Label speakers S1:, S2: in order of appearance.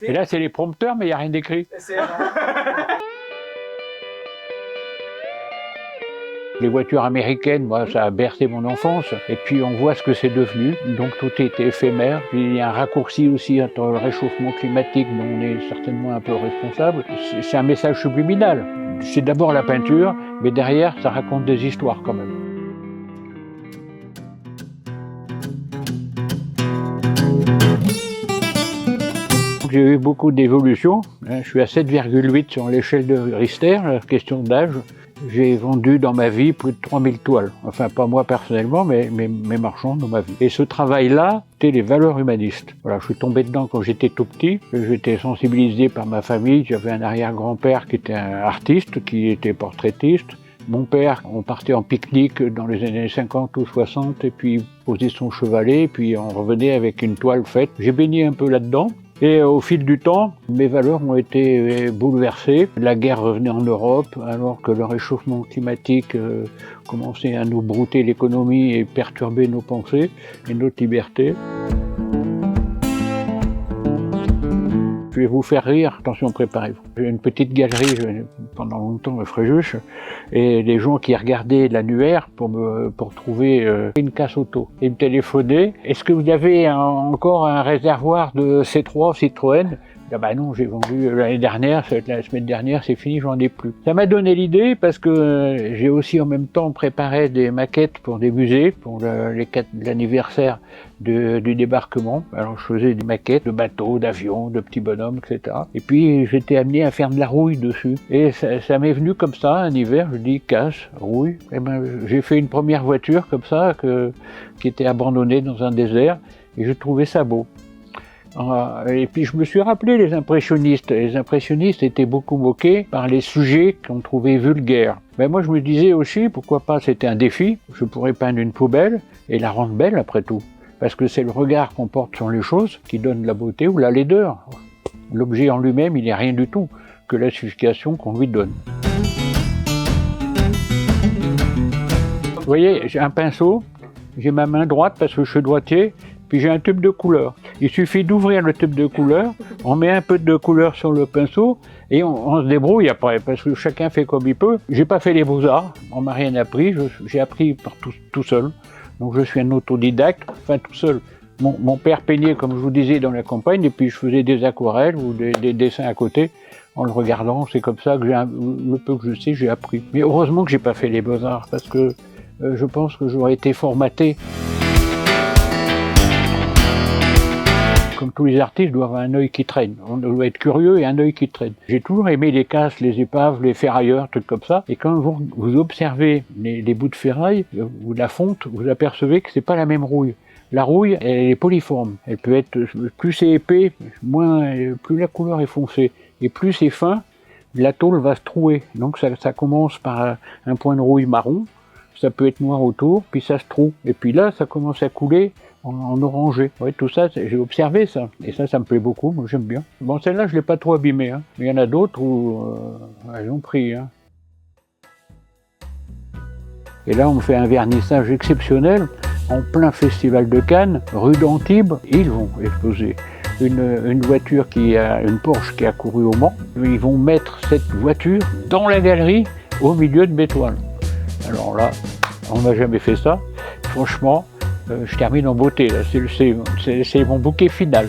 S1: Et là, c'est les prompteurs, mais il n'y a rien d'écrit. Les voitures américaines, moi, ça a bercé mon enfance. Et puis, on voit ce que c'est devenu. Donc, tout était éphémère. Puis, il y a un raccourci aussi entre le réchauffement climatique, dont on est certainement un peu responsable. C'est un message subliminal. C'est d'abord la peinture, mais derrière, ça raconte des histoires quand même. J'ai eu beaucoup d'évolutions. Je suis à 7,8 sur l'échelle de Richter, la question d'âge. J'ai vendu dans ma vie plus de 3000 toiles. Enfin, pas moi personnellement, mais mes marchands dans ma vie. Et ce travail-là, c'était les valeurs humanistes. Voilà, je suis tombé dedans quand j'étais tout petit. J'étais sensibilisé par ma famille. J'avais un arrière-grand-père qui était un artiste, qui était portraitiste. Mon père, on partait en pique-nique dans les années 50 ou 60, et puis il posait son chevalet, puis on revenait avec une toile faite. J'ai baigné un peu là-dedans. Et au fil du temps, mes valeurs ont été bouleversées. La guerre revenait en Europe, alors que le réchauffement climatique commençait à nous brouter l'économie et perturber nos pensées et notre liberté. Je vais vous faire rire, attention, préparez-vous. J'ai une petite galerie pendant longtemps à Fréjus, et les gens qui regardaient l'annuaire pour trouver une casse auto. Ils me téléphonaient. Est-ce que vous avez encore un réservoir de C3 Citroën? Ah bah non, j'ai vendu l'année dernière, la semaine dernière, c'est fini, j'en ai plus. Ça m'a donné l'idée parce que j'ai aussi en même temps préparé des maquettes pour des musées, pour l'anniversaire du débarquement. Alors je faisais des maquettes de bateaux, d'avions, de petits bonhommes, etc. Et puis j'étais amené à faire de la rouille dessus. Et ça m'est venu comme ça, un hiver, je dis casse, rouille. Et ben, j'ai fait une première voiture comme ça, qui était abandonnée dans un désert, et je trouvais ça beau. Et puis je me suis rappelé les impressionnistes. Les impressionnistes étaient beaucoup moqués par les sujets qu'on trouvait vulgaires. Mais moi je me disais aussi, pourquoi pas, c'était un défi. Je pourrais peindre une poubelle et la rendre belle après tout. Parce que c'est le regard qu'on porte sur les choses qui donne la beauté ou la laideur. L'objet en lui-même, il n'est rien du tout que la signification qu'on lui donne. Vous voyez, j'ai un pinceau, j'ai ma main droite parce que je suis droitier, puis j'ai un tube de couleur. Il suffit d'ouvrir le tube de couleur, on met un peu de couleur sur le pinceau et on se débrouille après, parce que chacun fait comme il peut. J'ai pas fait les beaux-arts, on m'a rien appris, j'ai appris par tout seul. Donc je suis un autodidacte, enfin tout seul. Mon père peignait, comme je vous disais, dans la campagne, et puis je faisais des aquarelles ou des dessins à côté. En le regardant, c'est comme ça que le peu que je sais, j'ai appris. Mais heureusement que j'ai pas fait les beaux-arts, parce que je pense que j'aurais été formaté. Comme tous les artistes doivent avoir un œil qui traîne. On doit être curieux et un œil qui traîne. J'ai toujours aimé les casses, les épaves, les ferrailleurs, trucs comme ça. Et quand vous observez les bouts de ferraille ou la fonte, vous apercevez que c'est pas la même rouille. La rouille, elle est polyforme. Elle peut être, plus c'est épais, plus la couleur est foncée. Et plus c'est fin, la tôle va se trouer. Donc ça commence par un point de rouille marron. Ça peut être noir autour, puis ça se troue. Et puis là, ça commence à couler en orangé. Ouais, tout ça, j'ai observé ça. Et ça me plaît beaucoup, moi j'aime bien. Bon, celle-là, je l'ai pas trop abîmée. Hein. Mais il y en a d'autres où elles ont pris. Hein. Et là, on me fait un vernissage exceptionnel en plein festival de Cannes, rue d'Antibes. Ils vont exposer une voiture une Porsche qui a couru au Mans. Ils vont mettre cette voiture dans la galerie au milieu de mes toiles. Alors là, on n'a jamais fait ça. Franchement, je termine en beauté. C'est mon bouquet final.